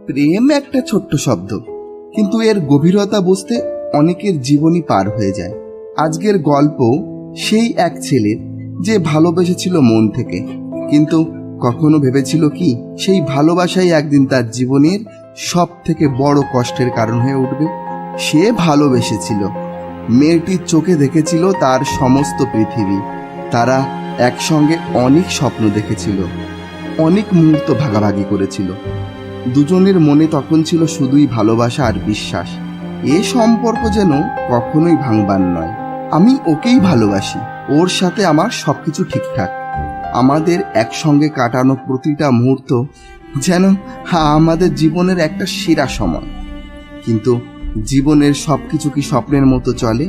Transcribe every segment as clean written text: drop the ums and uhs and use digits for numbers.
প্রেম একটা ছোট্ট শব্দ, কিন্তু এর গভীরতা বুঝতে অনেকের জীবনই পার হয়ে যায়। আজকের গল্প সেই এক ছেলের যে ভালোবেসেছিল মন থেকে, কিন্তু কখনো ভেবেছিল কি সেই ভালোবাসাই একদিন তার জীবনের সব থেকে বড় কষ্টের কারণ হয়ে উঠবে। সে ভালোবেসেছিল, মেয়েটির চোখে দেখেছিল তার সমস্ত পৃথিবী। তারা একসঙ্গে অনেক স্বপ্ন দেখেছিল, অনেক মুহূর্ত ভাগাভাগি করেছিল। দুজনের মনে তখন ছিল শুধুই ভালোবাসা আর বিশ্বাস। এ সম্পর্ক যেন কখনোই ভাঙবার নয়। আমি ওকেই ভালোবাসি, ওর সাথে আমার সবকিছু ঠিকঠাক। আমাদের একসঙ্গে কাটানো প্রতিটা মুহূর্ত যেন আমাদের জীবনের একটা সেরা সময়। কিন্তু জীবনের সবকিছু কি স্বপ্নের মতো চলে?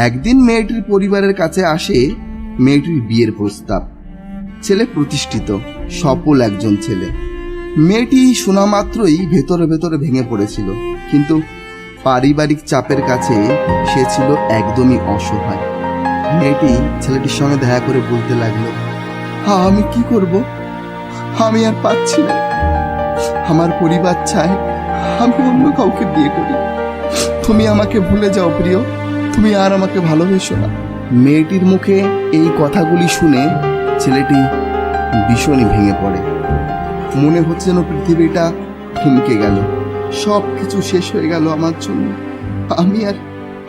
একদিন মেয়েটির পরিবারের কাছে আসে মেয়েটির বিয়ের প্রস্তাব। ছেলে প্রতিষ্ঠিত, সফল একজন ছেলে। মেয়েটি শোনা মাত্রই ভেতরে ভেতরে ভেঙে পড়েছিল, কিন্তু পারিবারিক চাপের কাছে সে ছিল একদমই অসহায়। মেয়েটি ছেলেটির সঙ্গে দেখা করে বলতে লাগলো, আমি কি করব? আমি আর পাচ্ছি না। আমার পরিবার চায় আমি অন্য কাউকে বিয়ে করি। তুমি আমাকে ভুলে যাও প্রিয়, তুমি আর আমাকে ভালোবেসো না। মেয়েটির মুখে এই কথাগুলি শুনে ছেলেটি ভীষণই ভেঙে পড়ে। মনে হচ্ছে যেন পৃথিবীটা থমকে গেল, সব কিছু শেষ হয়ে গেল আমার জন্য।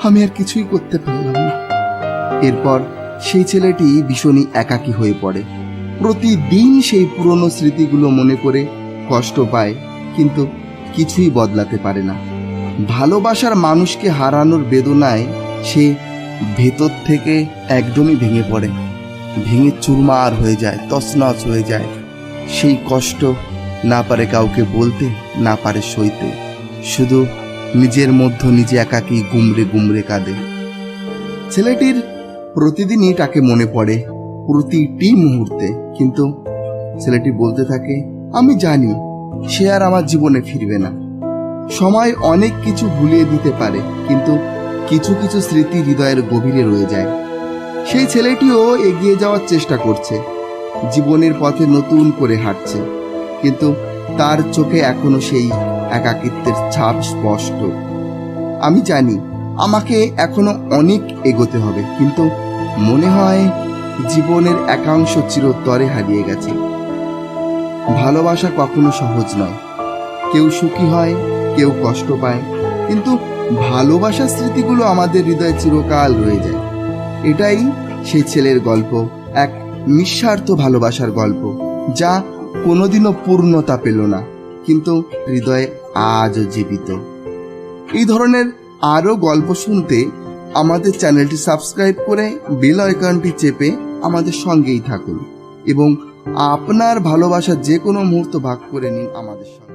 আমি আর কিছুই করতে পারলাম না। এরপর সেই ছেলেটি ভীষণই একাকী হয়ে পড়ে। প্রতিদিন সেই পুরনো স্মৃতিগুলো মনে করে কষ্ট পায়, কিন্তু কিছুই বদলাতে পারে না। ভালোবাসার মানুষকে হারানোর বেদনায় সে ভেতর থেকে একদমই ভেঙে পড়ে, ভেঙে চুরমার হয়ে যায়, তছনছ হয়ে যায়। সেই কষ্ট না পারে কাউকে বলতে, না পারে সইতে, শুধু নিজের মধ্যে নিজে একাকী গুমরে গুমরে কাঁদে। ছেলেটির প্রতিদিনই তাকে মনে পড়ে, প্রতিটি মুহূর্তে। কিন্তু ছেলেটি বলতে থাকে, আমি জানি সে আর আমার জীবনে ফিরবে না। সময় অনেক কিছু ভুলিয়ে দিতে পারে, কিন্তু কিছু কিছু স্মৃতি হৃদয়ের গভীরে রয়ে যায়। সেই ছেলেটিও এগিয়ে যাওয়ার চেষ্টা করছে, জীবনের পথে নতুন করে হাঁটছে, কিন্তু তার চোখে এখনো সেই একাকিত্বের ছাপ স্পষ্ট। আমি জানি আমাকে এখনো অনেক এগোতে হবে, কিন্তু মনে হয় জীবনের একাংশ চিরতরে হারিয়ে গেছে। ভালোবাসা কখনো সহজ নয়, কেউ সুখী হয়, কেউ কষ্ট পায়, কিন্তু ভালোবাসার স্মৃতিগুলো আমাদের হৃদয়ে চিরকাল রয়ে যায়। এটাই সেই ছেলের গল্প, এক নিঃস্বার্থ ভালোবাসার গল্প, যা কোনোদিনও পূর্ণতা পেল না, কিন্তু হৃদয়ে আজও জীবিত। এই ধরনের আরও গল্প শুনতে আমাদের চ্যানেলটি সাবস্ক্রাইব করে বেল আইকনটি চেপে আমাদের সঙ্গেই থাকুন, এবং আপনার ভালোবাসার যে কোনো মুহূর্ত ভাগ করে নিন আমাদের সঙ্গে।